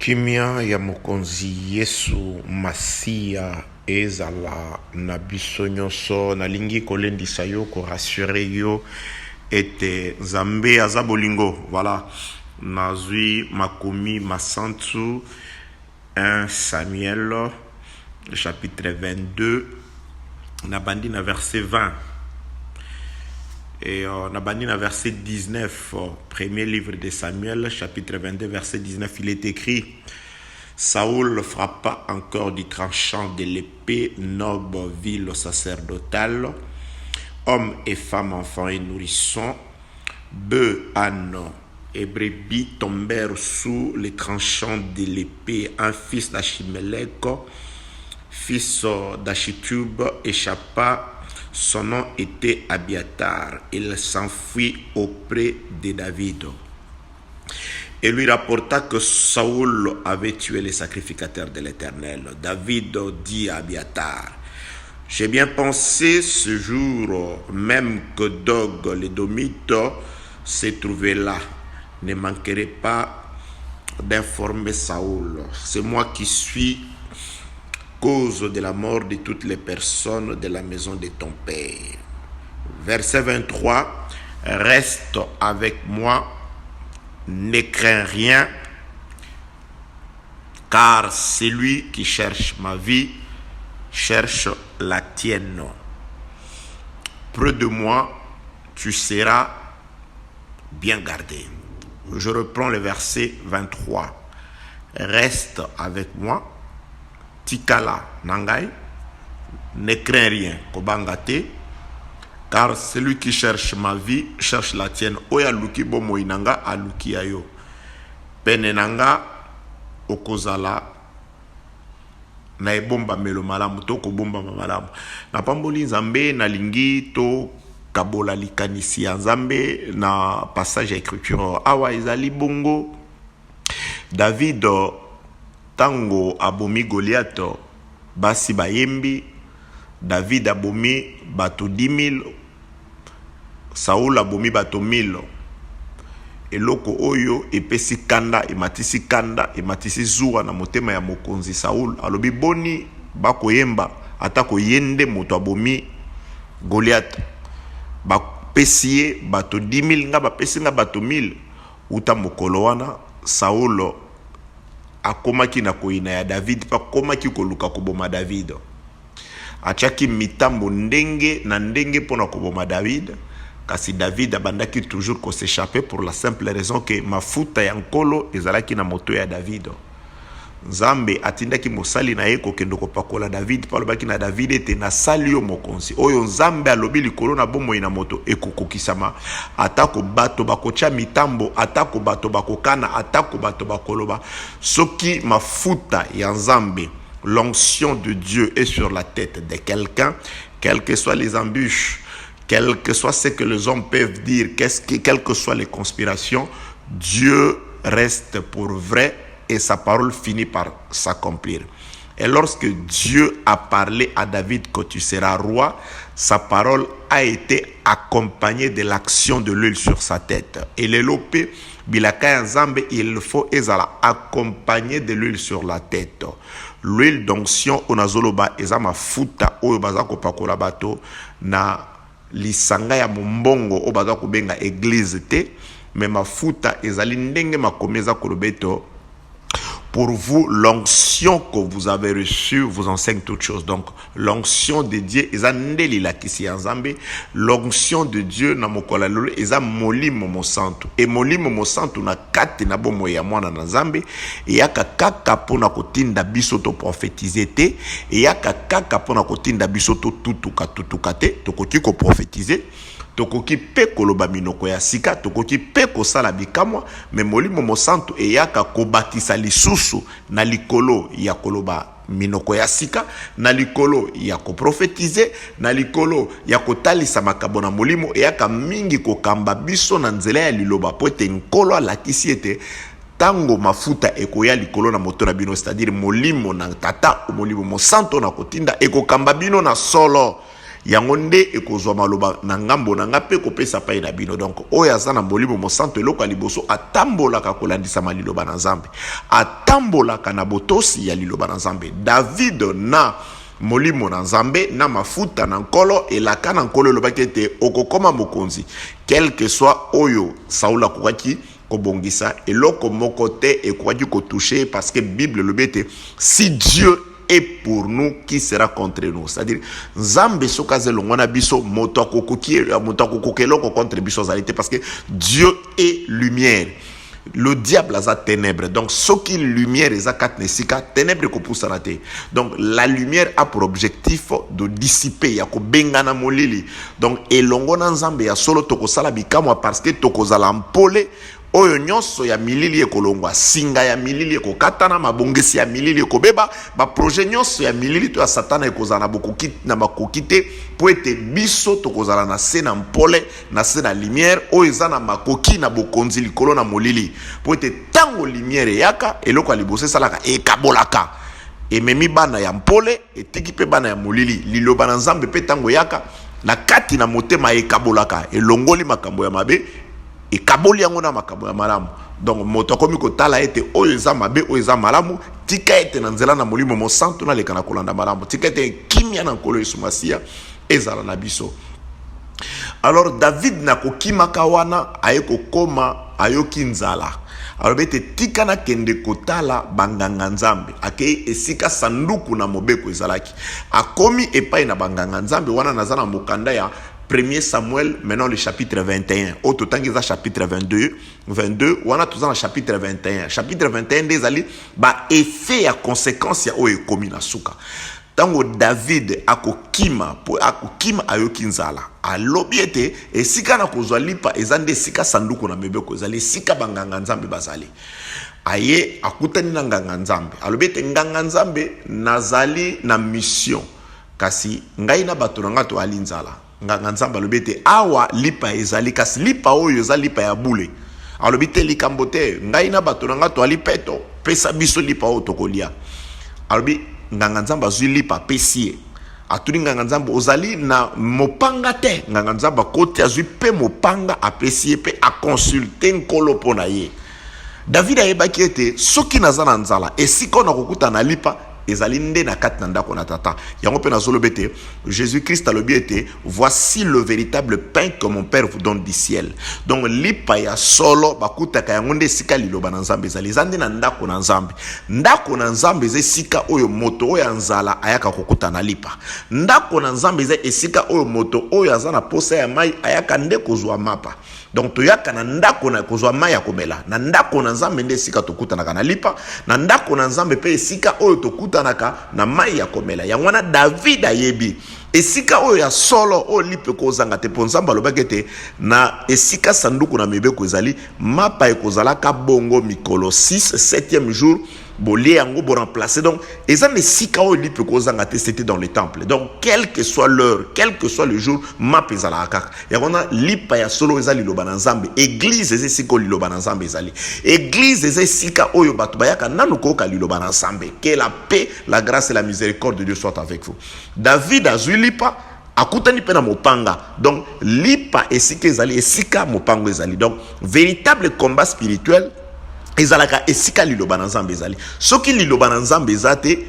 Kimia ya mokonzi Yesu Masia ezala na biso nyonso nalingi kolendisa yo ko rassurer yo ete Nzambe aza bolingo. Voilà, nazwi makomi masantu 1 Samuel chapitre 22 na bandi na verset 20 et na bandi na verset 19. Premier livre de Samuel chapitre 22 verset 19, il est écrit: Saoul frappa encore du tranchant de l'épée noble ville sacerdotale, hommes et femmes, enfants et nourrissons, bœufs, ânes et brebis tombèrent sous les tranchants de l'épée. Un fils d'Achimelech, fils d'Achitub, échappa. Son nom était Abiatar. Il s'enfuit auprès de David et lui rapporta que Saoul avait tué les sacrificateurs de l'Éternel. David dit à Abiatar: j'ai bien pensé ce jour même que Dog l'édomite se trouvait là. Ne manquerai pas d'informer Saoul. C'est moi qui suis cause de la mort de toutes les personnes de la maison de ton père. Verset 23, reste avec moi, ne crains rien, car celui qui cherche ma vie cherche la tienne. Près de moi, tu seras bien gardé. Je reprends le verset 23. Reste avec moi, tikala nangai, ne crains rien, kobangate, car celui qui cherche ma vie cherche la tienne. Oya luki bomo inanga aluki ayo. Pene nanga okozala na ebomba melo malamu to ko bomba malamu. Na pamboli Nzambe na lingi to kabola likanisi ya Nzambe na passage ya écriture awa ezali bongo. David tango abomi Goliath, basi bayembi. David abomi bato 10,000, Saoul abomi bato 1,000. Eloko oyo epesi kanda, ematisi kanda, ematisi zuwa na motema ya mokonzi Saoul. Alobi boni bakoyemba atako yende moto abomi Goliath. Bapesi ye bato 10,000, nga bapesi nga bato 1,000. Uta mokolo wana Saoul akomaki na koina ya David, pa komaki koluka koboma David. Achaki mitambo ndenge na ndenge pona koboma David, kasi David abandaki toujours ko s'échapper pour la simple raison que mafuta ya nkolo ezalaki na moto ya David. Nzambe atindaki mosali na ye kokendo kopakola David, palobaki na David ete na sali yo mokonzi oyo Nzambe alobi likolo na bomoi na moto ekokokisama. Atako bato bakocha mitambo, atako bato bakokana, atako bato bakoloba. Soki mafuta ya Nzambe, l'onction de Dieu est sur la tête de quelqu'un, quelles que soient les embûches, quel que soit ce que les hommes peuvent dire, quelles que soient les conspirations, Dieu reste pour vrai et sa parole finit par s'accomplir. Et lorsque Dieu a parlé à David que tu seras roi, sa parole a été accompagnée de l'action de l'huile sur sa tête. Et le lopé, bilaka Nzambe, il faut ezala accompagné de l'huile sur la tête. L'huile d'onction onazoloba ezama futa oyo bazako pakola bato na lisanga ya mombongo o bazako benga église te, mais mafuta ezali ndenge makomeza kolobeto. Pour vous, l'onction que vous avez reçue vous enseigne toutes choses. Donc, l'onction de Dieu, l'onction de Dieu, molimo santu. Et molimo santu na kati na bomo ya mwana na Nzambe, yaka kaka pona kotinda biso to prophétiser te, yaka kaka pona kotinda biso to tutuka te, tokoki ko prophétiser. Tokoki pe koloba minoko ya sika, tokoki pe kosala bikamwa, me molimo mosantu eyaka kobatisa lisusu na likolo ya koloba minoko ya sika, na likolo ya koprofetize, na likolo ya kotalisa makabo na molimo, eyaka mingi kokamba biso na nzela ya liloba po ete nkolo alakisi ete tango mafuta ekoya likolo na moto na bino, c'est-à-dire molimo na tata molimo mosantu na kotinda ekokamba bino na solo. yango nde ekozwa maloba na ngambo na nga pe kopesa pai na bino. Donc oyo aza na molimo mosantu eloko ya liboso atambolaka kolandisama liloba na nzambe, atambolaka na botosi ya liloba na nzambe. David na molimo na nzambe na mafuta na nkolo elaka na nkolo elobaki ete okokoma mokonzi quel que soit oyo Saul akokaki kobongisa eloko moko te ekokaki kotouche, parce que Bible elobi ete si Dieu est pour nous, qui sera contre nous? C'est-à-dire nzambe soki aza elongo na biso moto akokoki eloko contre biso azali te, parce que Dieu est lumière, le diable aza ténèbres. Donc soki lumière eza kati na esika ténèbres kopusana te. Donc la lumière a pour objectif de dissiper ya kobengana molili. Donc elongo na nzambe ya solo tokosala bikamwa parce que tokozala mpole oyo nyonso ya milili ekolongwa, singa ya milili ekokatana, mabongesi ya milili ekobeba, ba projet nyonso ya milili to ya satana ekozala na bokoki na makoki te, po ete biso tokozala na se na mpole na se na lumière oyo eza na makoki na bokonzi likolo na molili, po ete tango lumière eyaka eloko ya liboso esalaka ekabolaka ememi bana ya mpole etiki pe bana ya molili. Liloba na nzambe pe tango yaka na kati na motema ekabolaka elongoli makambo ya mabe ekaboli yango na makambo ya malamu. Donc moto akomi kotala ete oyo eza mabe oyo eza malamu, tika ete na nzela na molimo mosantu na leka na kolanda malamu, tika ete kimia na nkolo Yesu Masiya ezala na biso. Alors David na kokimaka wana aye kokoma ayoki nzala, alors ete tika na kende kotala banganga nzambe ake esika sanduku na mobeko ezalaki, akomi epai na banganga nzambe wana nazana mokanda ya 1er Samuel, maintenant le chapitre 21. Au total, il y a chapitre 22, on a tout dans le chapitre 21. Chapitre 21, des alliés, effet à conséquence, il y a commis na souka. Tango David akokima ayokinzala alobiete esika na kozwa lipa ezande sika sanduku na mebeko ezali sika banganga nzambe bazali aye akutani na nganga nzambe alobiete nganga nzambe nazali na mission kasi ngai na bato na ngato alinzala nganga nzambe alobete awa lipa ezali kasi lipa oyo eza lipa ya bule alobite likambo te ngai na bato na ngato alipeto pesa biso lipa oyo tokolia alobi nganga nzambe azwi lipa pesie atuli nganga nzambe ozali na mopanga te nganga nzambe kote azwi pe mopanga apesie pe akonsulte nkolo pona ye. David ayebaki ete soki naza na nzala esika na kokuta na lipa ezali nde na kati na ndako na tata yango pe nazolobi ete Jésus-Christ alobi ete voici le véritable pain que mon père vous donne du ciel. Donc lipa ya solo bakutaka yango nde esika liloba na nzambe ezali nde na ndako na nzambe. Ndako na nzambe eza esika oyo moto oyo nzala ayaka kokuta na lipa. Ndako na nzambe eza esika oyo moto oyo aza na posa ya mai ayaka nde kozwa mapa. Donc toyaka na ndako na kozwa mai ya komela na ndako na nzambe nde esika tokutanaka na lipa na ndako na nzambe pe esika oyo tokutanaka na mai ya komela. Yango na David ayebi esika oyo ya solo oyo lipe kozanga te po nzambe alobaki ete na esika sanduku na mibeko ezali mapa ekozalaka bongo mikolo 6 7e jour bolie yango bo remplacer. Donc eza esika oyo lipe kozanga te c'était dans le temple. Donc quelle que soit l'heure, quel que soit le jour, mapa ezalaka kaka yango na lipa ya solo ezali liloba na nzambe. Église eza esika liloba na nzambe ezali. Église eza esika oyo bato bayaka nanu koka liloba na nzambe. Que la paix, la grâce et la miséricorde de Dieu soient avec vous. David azwi lipa akutani pe na mopanga. Donc lipa esika ezali esika mopango ezali. Donc véritable combat spirituel ezalaka esika liloba na nzambe ezali. Soki liloba na nzambe ezate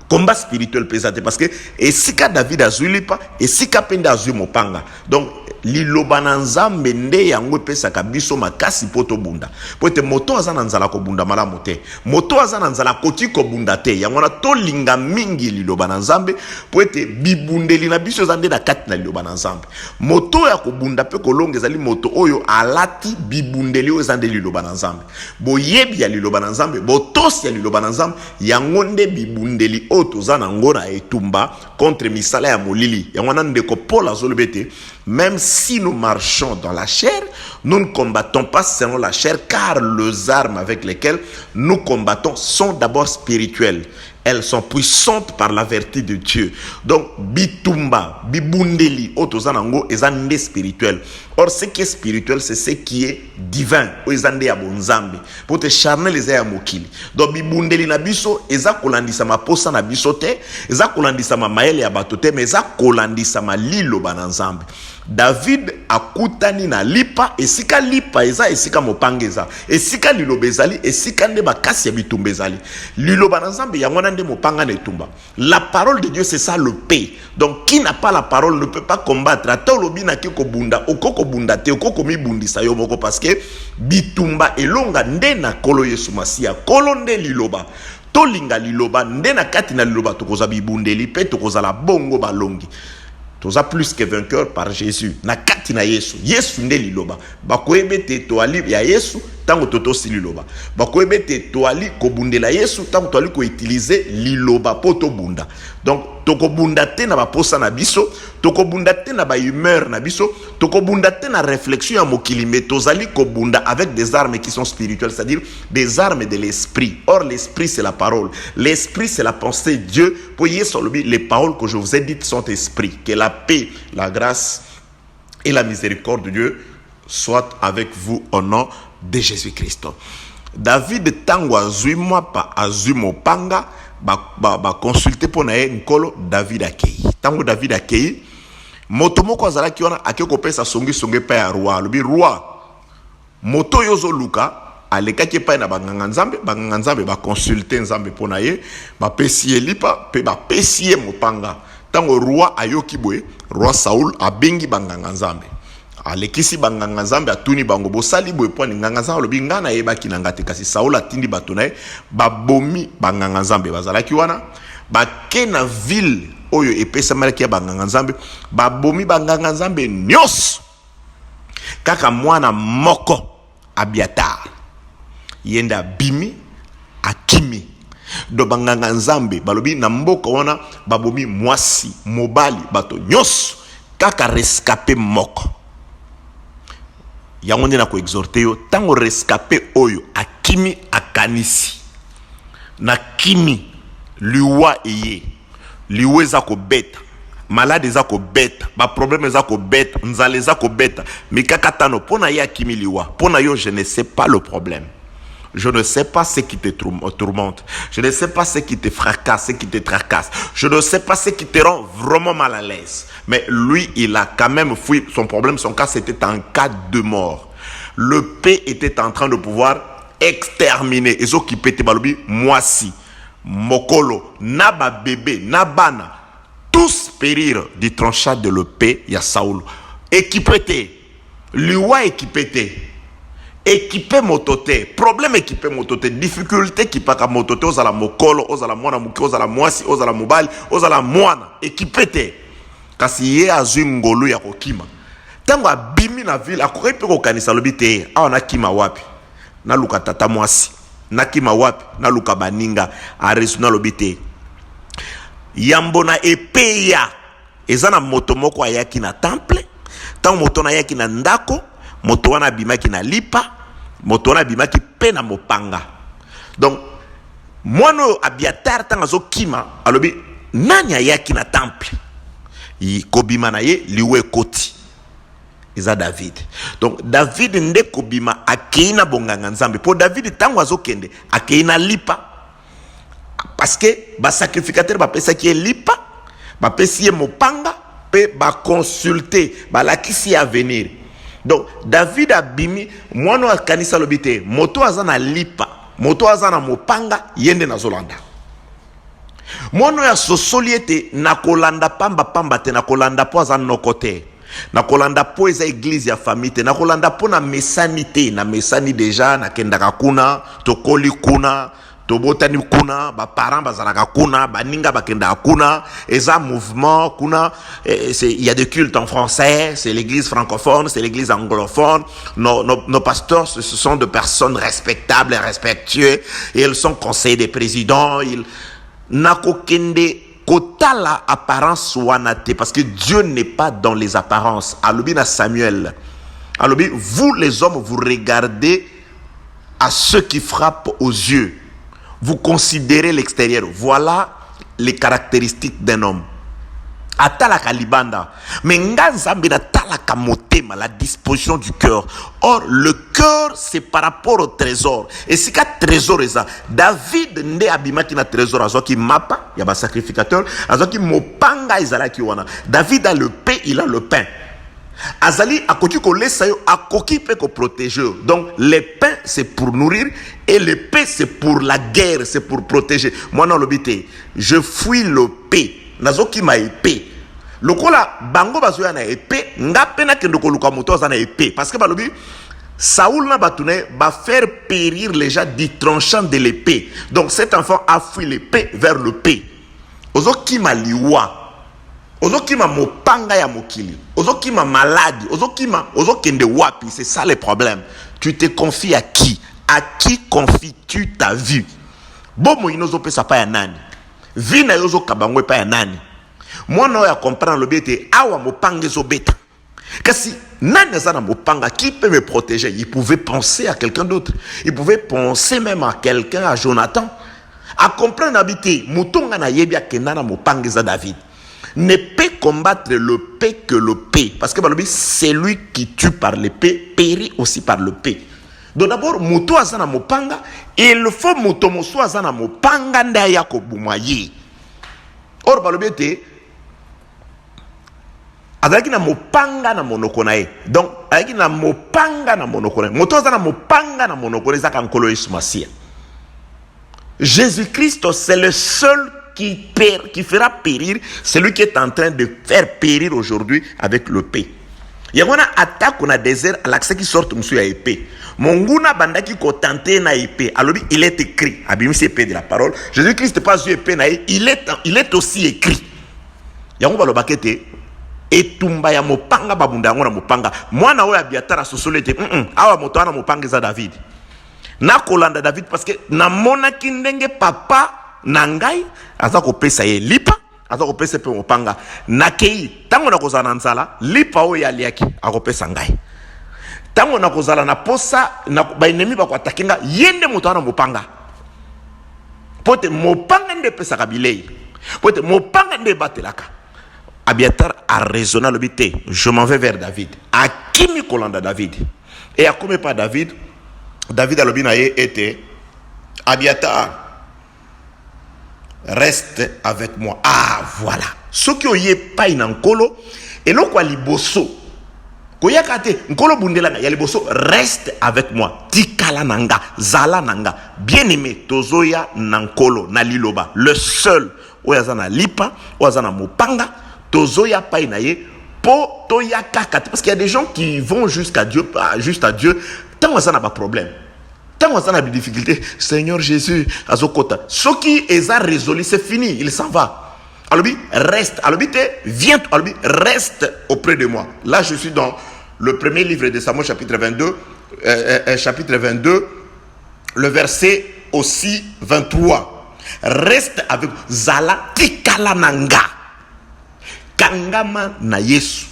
combat spirituel pesate parce que esika David azwi lipa esika pende azwi mopanga. Donc liloba na nzambe nde yango pesaka biso makasi poto bunda. Pote moto aza na nzala ko bunda malamu te. Moto aza na nzala koti ko bunda te. Yango na to linga mingi liloba na nzambe pote bibundeli na biso zande na kati na liloba na nzambe. Moto ya ko bunda pe ko longe zali moto oyo alati bibundeli oyo zande liloba na nzambe. Boyebi ya liloba na nzambe, botosi ya liloba na nzambe, yango nde bibundeli oyo tozana ngona etumba contre misala ya molili. Yango na ndeko Paul azolobete même si nous marchons dans la chair, nous ne combattons pas selon la chair, car les armes avec lesquelles nous combattons sont d'abord spirituelles. elles sont puissantes par la vertu de Dieu. Donc, bitumba, bibundeli, otozanango, ezande spirituel. Or, ce qui est spirituel, c'est ce qui est divin. Ezande ya bonzambe. Pour te charner les ya mokili. Donc, bibundeli na biso, eza kolandisa ma posa na biso te, eza kolandisa ma maele ya bato te, mais eza kolandisa ma lilo bananzambe. David akutani na lipa, esika lipa eza, esika mopanga eza, esika liloba ezali, esika nde bakasi ya bitumba ezali. Liloba na nzambe yango nde mopanga na etumba. La parole de Dieu, c'est ça le paix. Donc qui n'a pas la parole ne peut pas combattre. Ata olobi na ki kobunda, okoko bunda te, okoko mibundisa yo moko, parce que bitumba elonga nde na kolo Yesu Masia, kolo nde liloba. Tolinga liloba nde na kati na liloba tokoza bibundeli pe tokoza la bongo balongi. Toza plus que vainqueur par Jésus. Na kati na Yesu. Yesu nde liloba. Bakoyebe te toali ya Yesu tango toto si liloba. Bakoyebe te toali kobundela Yesu tango toali ko utiliser liloba poto bunda. Donc toko bunda te na ba posa na biso, toko bunda te na ba humeur na biso, toko bunda te na réflexion ya mokili, mais tozali ko bunda avec des armes qui sont spirituelles, c'est-à-dire des armes de l'esprit. Or l'esprit c'est la parole. L'esprit c'est la pensée de Dieu. Pour les paroles que je vous ai dites sont esprit. Que la paix, la grâce et la miséricorde de Dieu soient avec vous au nom de Jésus-Christ. David tango azui pa azui mopanga ba consulter pour nae nkolo David akei. Tango David akei moto moko azala ki wana akeko pesa songi pa ya roi. Lobi roi moto yozo luka alekaki pa na banganga nzambe ba consulter nzambe pour nae ba pesi lipa pe ba pesi mopanga. Tango roi ayoki boye roi Saul abengi banganga nzambe. Alekisi banganga nzambe atuni bango bosali boye poni nganga nzambe lobi ngana yebaki na ngate kasi Saul atindi bato nae babomi banganga nzambe bazalaki wana bake na ville oyo epesa malaki ya banganga nzambe babomi banganga nzambe nyos kaka mwana moko Abiatar yenda bimi akimi do banganga nzambe balobi na mboka wana babomi mwasi mobali bato nyos kaka rescapé moko. Yango na ko exhorter yo tango rescapé oyo akimi akanisi na kimi liwa eye liwe za ko beta malade za ko beta ba problème za ko beta nzale za ko beta mikaka tano pona ya kimi liwa pona yo je ne sais pas le problème. Je ne sais pas ce qui te tourmente. Je ne sais pas ce qui te fracasse, ce qui te tracasse. Je ne sais pas ce qui te rend vraiment mal à l'aise. Mais lui, il a quand même fui. Son problème, son cas, c'était un cas de mort. Le paix était en train de pouvoir exterminer. Et ce qui pétait balubi, moisi, mokolo, naba bébé, nabana, tous périr du tranchat de le paix, ya Saoul. Équipé, liwa équipé. Équipé mototé, problème équipé mototé, difficulté qui pas mototé, ozala mokolo, ozala mwana muki, ozala mwasi, ozala mobali, ozala mwana, équipé te. Kasi ye azui ngolo ya kokima. Tango abimi na ville, akore pe kokanisa lobi te, awa na kima wapi, na luka tata mwasi, na kima wapi, na luka baninga, aresu na lobi te. Yambo na epeya, ezana moto moko ayaki na temple, tango moto na yaki na ndako, moto wana bimaki na lipa, moto wana bimaki pe na mopanga. Donc mono Abiatar tanga zo kima alobi nani ayaki na temple yi kobima na ye liwe koti eza David. Donc David nde kobima akeina bonganga nzambe po David tango azokende akeina lipa parce que ba sacrificateur ba pesa ki lipa ba pesi mopanga pe ba consulter ba lakisi à venir. Donc David abimi mwana kanisa lobite moto azana lipa moto azana mopanga yende na zolanda mono ya sosoliete na kolanda pamba te na kolanda po azana nokote na kolanda po eza église ya famille te na kolanda po na mesani te na mesani déjà na kendaka kuna tokoli kuna tobotani kuna ba parents bazalaka kuna baninga bakenda kuna eza mouvement kuna il y a des cultes en français, c'est l'église francophone, c'est l'église anglophone. Nos pasteurs ce sont de personnes respectables et respectueux et ils sont conseillers des présidents, ils nakokende kotala apparence wanate parce que Dieu n'est pas dans les apparences. Alobi na Samuel. Alobi vous les hommes vous regardez à ceux qui frappent aux yeux. Vous considérez l'extérieur. Voilà les caractéristiques d'un homme. Atalaka libanda. Mais nganzambe na talaka motema, la disposition du cœur. Or, le cœur, c'est par rapport au trésor. Et si ka trésor est ça, David nde abimaki na trésor, azoki mapa, yaba sacrificateur, azoki mopanga ezalaki wana. David a le pain, il a le pain. Azali akoki ko lesa yo, akoki pe ko protéger. Donc, les pains, c'est pour nourrir, et les paix, c'est pour la guerre, c'est pour protéger. Moi, non, l'obité, je fuis le paix. Nazoki ma épée. Lokola bango bazoya na épée, nga pena kendo ko luka moto za na épée parce que balobi Saoul na batune va faire périr les gens du tranchant de l'épée. Donc cet enfant a fui l'épée vers le paix. Ozoki ma liwa. Ozoki ma mopanga ya mokili. Ozoki ma maladie, ozokende wapi, c'est ça le problème. Tu te confies à qui? À qui confies-tu ta vie? Bomo inozo pesa pa ya nani? Vina yozo kabangwe pa ya nani? Moi non ya comprendre le bête awa mopanga zo beta. Kasi nani zana mopanga qui peut me protéger? Il pouvait penser à quelqu'un d'autre. Il pouvait penser même à quelqu'un, à Jonathan. À comprendre habiter mutonga na yebia kenana mopanga za David. Ne peut combattre le paix que le paix parce que balobi c'est lui qui tue par l'épée périt aussi par le paix. Donc d'abord muto azana mopanga, il faut muto moso azana mopanga ndaya ko bumaye. Or balobi te azaki na mopanga na monoko na ye. Donc azaki na mopanga na monoko na ye. Moto azana mopanga na monoko na zaka nkolo Yesu Masia. Jésus-Christ c'est le seul qui fera périr celui qui est en train de faire périr aujourd'hui avec le paix. Il y a une attaque on a désert à l'accès qui sort monsieur ya épée. Monguna bandaki ko tenter na épée. Alors il est écrit, abimisi épée de la parole. Jésus-Christ n'est pas épée na il est aussi écrit. Yango balobakete etumba ya mopanga babunda yango na mopanga. Mwana oya biatara sosolete awa moto ana mopanga za David. Na kolanda David parce que na mona kindenge papa nangai aza ko pesa ye lipa aza ko pesa pe mopanga nakei tango na kozana nzala lipa o ya liaki akopesa ngai tango na kozala na posa na ba ennemi ba kwatakinga yende moto ana mopanga pote mopanga nde pesa kabilei pote mopanga nde batelaka. Abiatar a raisonné le bité. Je m'en vais vers David. A qui mi kolanda David? Et à combien pas David? David a le binaye était Abiatar. Reste avec moi. Ah voilà. Ce qui oye pas inankolo et non quoi liboso. Koyakate nkolo bundelanga ya liboso reste avec moi. Tikala nanga, zala nanga. Bien-aimé tozoya nankolo na liloba. Le seul oyazana lipa, oyazana mopanga. Tozoya painaye po toya kakate parce qu'il y a des gens qui vont jusqu'à Dieu, juste à Dieu. Tant ça n'a pas de problème. Tant ça n'a pas de difficulté. Seigneur Jésus, azokota. Ce qui est résolu, c'est fini. Il s'en va. Alors reste. Alors viens. Alors reste auprès de moi. Là, je suis dans le premier livre de Samuel, chapitre 22, le verset aussi 23. Reste avec Zala Tikalananga. Kangama na Yesu.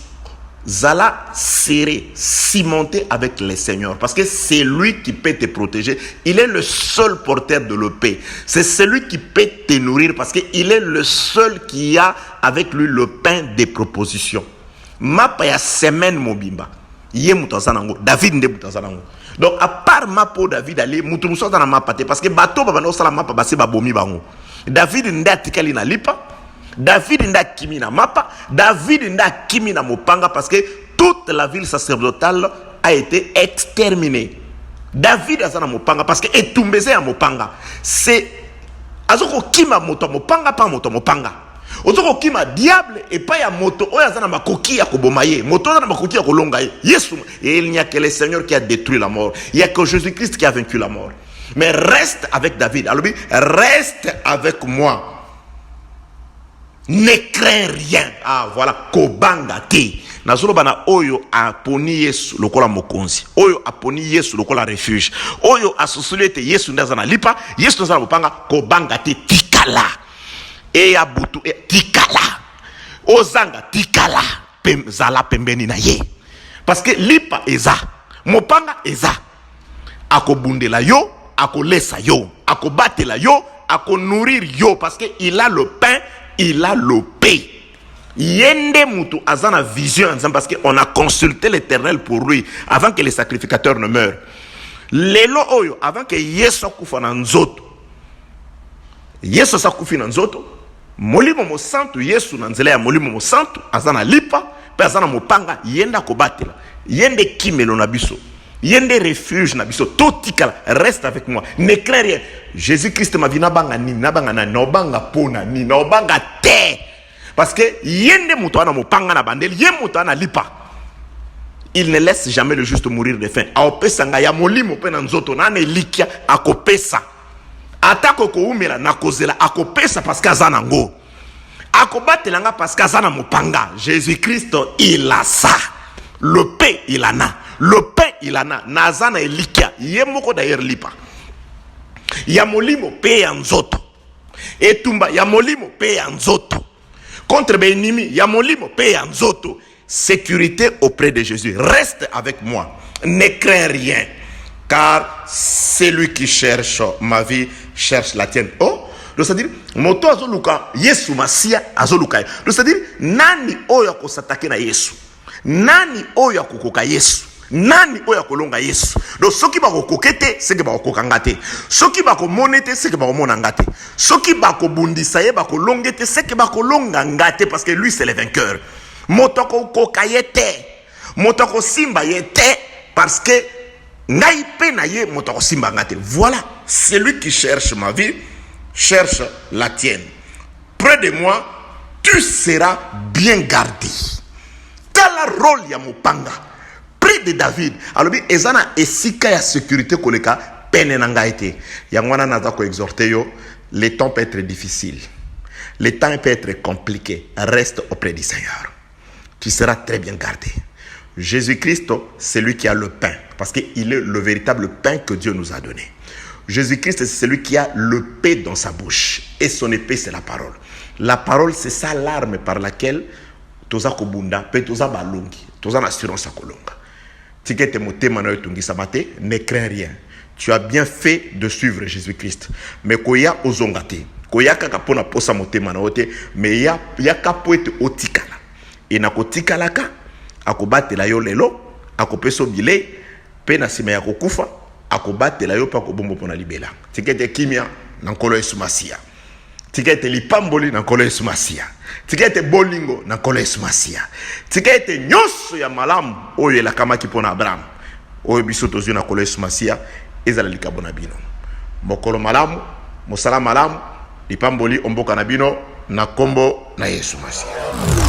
Zala serré, cimenté avec le Seigneur. Parce que c'est lui qui peut te protéger. Il est le seul porteur de la paix. C'est celui qui peut te nourrir parce qu'il est le seul qui a avec lui le pain des propositions. Mapa ya semaine mobimba. Yé moutazanango. David nde moutazanango. Donc à part mapo David allait moutoumusot dans la mapate. Parce que bateau babano sala mapa basi babomi bango. David nde atikali na lipa. David nda kimi na mapa, David nda kimi na mopanga parce que toute la ville sacerdotale a été exterminée. David a na mopanga parce que etumbeze ya mopanga. C'est azoko kima moto mopanga pa moto mopanga. Ozoko kima diable et pas ya moto oya zana makoki ya kobomaye, moto zana makoki ya kolonga ye. Yesu, et il n'y a que le Seigneur qui a détruit la mort. Il n'y a que Jésus-Christ qui a vaincu la mort. Mais reste avec David. Alors reste avec moi. Ne crains rien. Ah voilà. Kobanga te. Nazolo bana oyo aponi Yesu lokola mokonzi. Oyo aponi Yesu lokola refuge. Oyo asosolete Yesu ndazana lipa. Yesu ndazana mopanga. Kobanga te tikala. Eya butu tikala. Ozanga tikala. Zala pembeni na ye. Parce que lipa eza. Mopanga eza. Akobundela yo. Akolesa yo. akobatela yo, akonourrir yo, parce que il a le pain, il a le paix. Yende mutu azana vision ensemble, parce qu'on a consulté l'Éternel pour lui avant que les sacrificateurs ne meurent. Lelo oyo avant que Yesu akufa na nzoto. Yesu sakufi na nzoto. Molimo mo santo Yesu na nzela ya molimo mo santo azana lipa, pe azana mopanga yenda kobatela. Yende kimelo na biso. Yende refuge na biso. Totikala reste avec moi. Ne crains rien. Jésus-Christ ma vie na banga ni na banga na banga pona ni na banga te. Parce que yende muto ana mopanga na bandeli, yende muto ana lipa. Il ne laisse jamais le juste mourir de faim. Aopesa nga ya molimo pe na nzoto na ne likia akopesa. Atako ko umela na kozela akopesa parce que azana ngo. Akobatela nga parce que azana mopanga. Jésus-Christ il a ça. Le pain il en a. Le pain il en a. Nazana elikia yemoko d'ailleurs lipa. Ya molimo pe ya nzoto. Etumba ya molimo pe ya nzoto. Contre Benimi, ya molimo pe ya nzoto. Sécurité auprès de Jésus. Reste avec moi. Ne crains rien. Car celui qui cherche ma vie cherche la tienne. Oh, c'est-à-dire, moto azoluka, Yesu masia azoluka. C'est-à-dire, nani oya ko s'attaquer na Yesu. Nani oya ko koka Yesu. Nani oya ko longa Yesu. Donc, ceux qui va kokete, c'est que va kokangate. Ceux qui va ko monete, c'est que va monangate. Ceux qui va ko bundisaye, va ko longete, c'est que va ko longangate parce que lui c'est le vainqueur. Motoko kokayete, motoko simba yete, parce que ngai pe na ye motoko simba ngate. Voilà, celui qui cherche ma vie cherche la tienne. Près de moi, tu seras bien gardé. Tala rôle ya mopanga. Près de David. Alors bi ezana esika ya sécurité koleka pene na ngai te. Yangwana naza ko exhorter yo, le temps peut être difficile. Le temps peut être compliqué. Reste auprès du Seigneur. Tu seras très bien gardé. Jésus-Christ, c'est lui qui a le pain, parce qu'il est le véritable pain que Dieu nous a donné. Jésus-Christ, c'est celui qui a le pain dans sa bouche, et son épée, c'est la parole. La parole, c'est ça l'arme par laquelle toza kobunda, pe toza balongi, toza l'assurance à kolonga. Tikete motema na yotungi sabate, ne crains rien. Tu as bien fait de suivre Jésus-Christ. Mais koya ozongate, koya kaka pona posa motema na yote, mais ya kapo ete otikala. Et na kotikalaka akobatela yo lelo akopeso bile pe na sima ya kokufa akobatela yo pa kobombo pona libela tikete kimia na nkolo Yesu Masia tikete lipamboli na nkolo Yesu Masia tikete bolingo na nkolo Yesu Masia tikete nyoso ya malamu oyo elakamaki pona Abraham oyo biso tozwi na nkolo Yesu Masia ezala likabona bino mokolo malamu mosala malamu lipamboli omboka na bino na kombo na Yesu Masia.